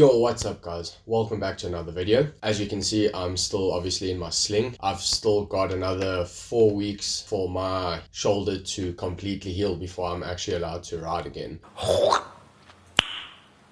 Yo, what's up guys? Welcome back to another video. As you can see, I'm still obviously in my sling. I've still got another 4 weeks for my shoulder to completely heal before I'm actually allowed to ride again.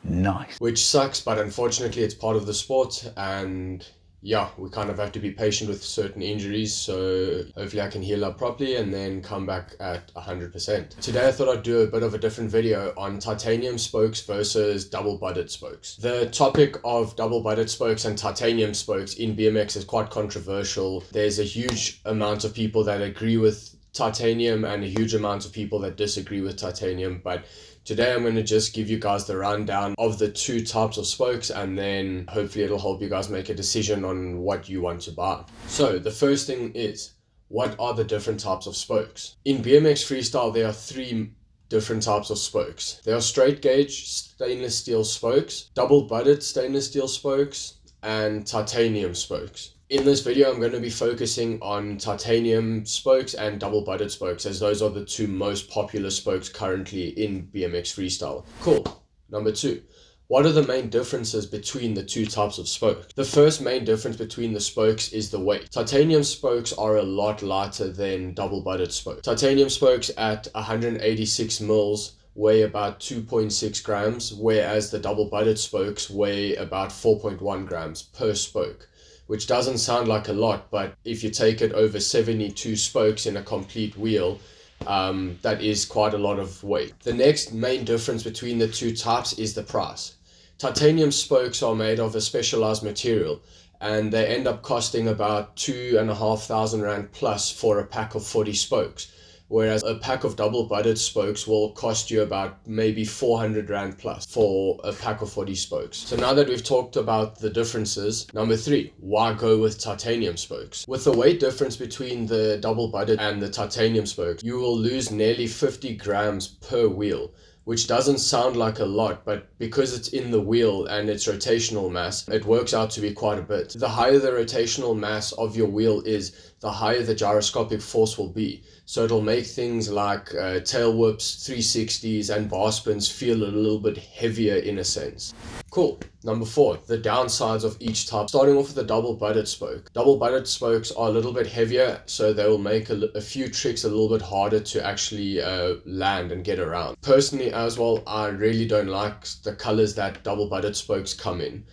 Nice. Which sucks, but unfortunately it's part of the sport, and yeah, we kind of have to be patient with certain injuries, so hopefully I can heal up properly and then come back at 100%. Today I thought I'd do a bit of a different video on titanium spokes versus double-butted spokes. The topic of double-butted spokes and titanium spokes in BMX is quite controversial. There's a huge amount of people that agree with titanium and a huge amount of people that disagree with titanium, but today I'm going to just give you guys the rundown of the two types of spokes, and then hopefully it'll help you guys make a decision on what you want to buy. So the first thing is, what are the different types of spokes? In BMX freestyle there are three different types of spokes. There are straight gauge stainless steel spokes, double butted stainless steel spokes, and titanium spokes. In this video, I'm going to be focusing on titanium spokes and double-butted spokes, as those are the two most popular spokes currently in BMX freestyle. Cool. Number two, what are the main differences between the two types of spokes? The first main difference between the spokes is the weight. Titanium spokes are a lot lighter than double-butted spokes. Titanium spokes at 186 mils weigh about 2.6 grams, whereas the double-butted spokes weigh about 4.1 grams per spoke, which doesn't sound like a lot, but if you take it over 72 spokes in a complete wheel, that is quite a lot of weight. The next main difference between the two types is the price. Titanium spokes are made of a specialized material, and they end up costing about 2,500 Rand plus for a pack of 40 spokes, whereas a pack of double-butted spokes will cost you about maybe 400 Rand plus for a pack of 40 spokes. So now that we've talked about the differences, number three, why go with titanium spokes? With the weight difference between the double-butted and the titanium spokes, you will lose nearly 50 grams per wheel, which doesn't sound like a lot, but because it's in the wheel and its rotational mass, it works out to be quite a bit. The higher the rotational mass of your wheel is, the higher the gyroscopic force will be. So it'll make things like tail whips, 360s, and bar spins feel a little bit heavier in a sense. Cool. Number four, the downsides of each type. Starting off with the double-butted spoke. Double-butted spokes are a little bit heavier, so they will make a few tricks a little bit harder to actually land and get around. Personally as well, I really don't like the colors that double-butted spokes come in.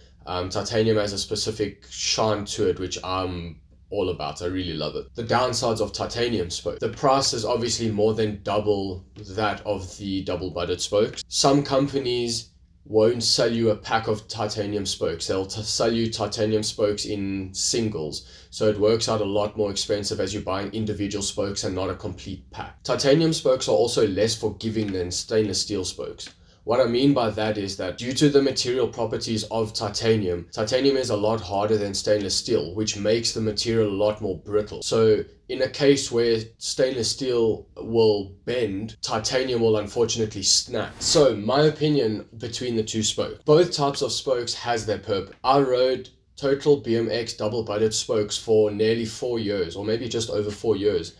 Titanium has a specific shine to it, which I'm all about. I really love it. The downsides of titanium spokes. The price is obviously more than double that of the double-butted spokes. Some companies won't sell you a pack of titanium spokes. They'll sell you titanium spokes in singles, so it works out a lot more expensive as you're buying individual spokes and not a complete pack. Titanium spokes are also less forgiving than stainless steel spokes. What I mean by that is that due to the material properties of titanium, titanium is a lot harder than stainless steel, which makes the material a lot more brittle. So in a case where stainless steel will bend, titanium will unfortunately snap. So my opinion between the two spokes. Both types of spokes has their purpose. I rode total BMX double-butted spokes for nearly 4 years, or maybe just over 4 years,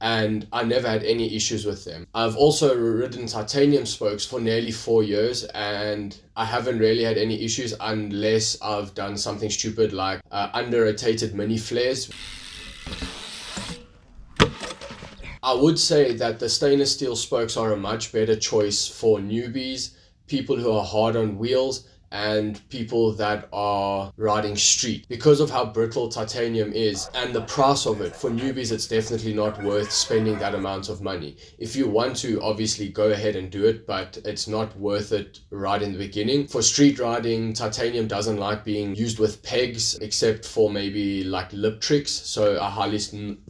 and I never had any issues with them. I've also ridden titanium spokes for nearly 4 years, and I haven't really had any issues unless I've done something stupid like under-rotated mini flares. I would say that the stainless steel spokes are a much better choice for newbies, people who are hard on wheels, and people that are riding street. Because of how brittle titanium is and the price of it, for newbies it's definitely not worth spending that amount of money. If you want to, obviously go ahead and do it, but it's not worth it right in the beginning. For street riding, titanium doesn't like being used with pegs except for maybe like lip tricks, so I highly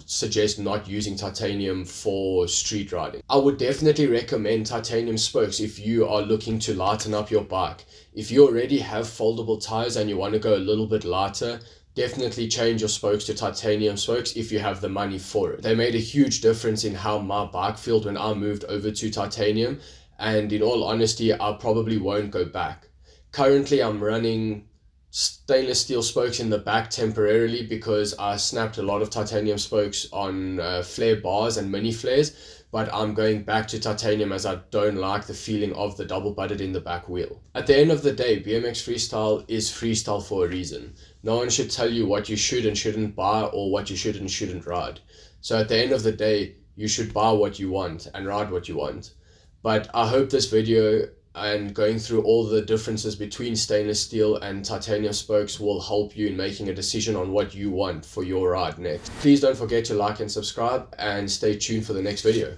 suggest not using titanium for street riding. I would definitely recommend titanium spokes if you are looking to lighten up your bike. If you already have foldable tires and you want to go a little bit lighter, definitely change your spokes to titanium spokes if you have the money for it. They made a huge difference in how my bike felt when I moved over to titanium, and in all honesty, I probably won't go back. Currently, I'm running stainless steel spokes in the back temporarily because I snapped a lot of titanium spokes on flare bars and mini flares, but I'm going back to titanium as I don't like the feeling of the double butted in the back wheel. At the end of the day, BMX freestyle is freestyle for a reason. No one should tell you what you should and shouldn't buy or what you should and shouldn't ride. So at the end of the day, you should buy what you want and ride what you want. But I hope this video and going through all the differences between stainless steel and titanium spokes will help you in making a decision on what you want for your ride next. Please don't forget to like and subscribe, and stay tuned for the next video.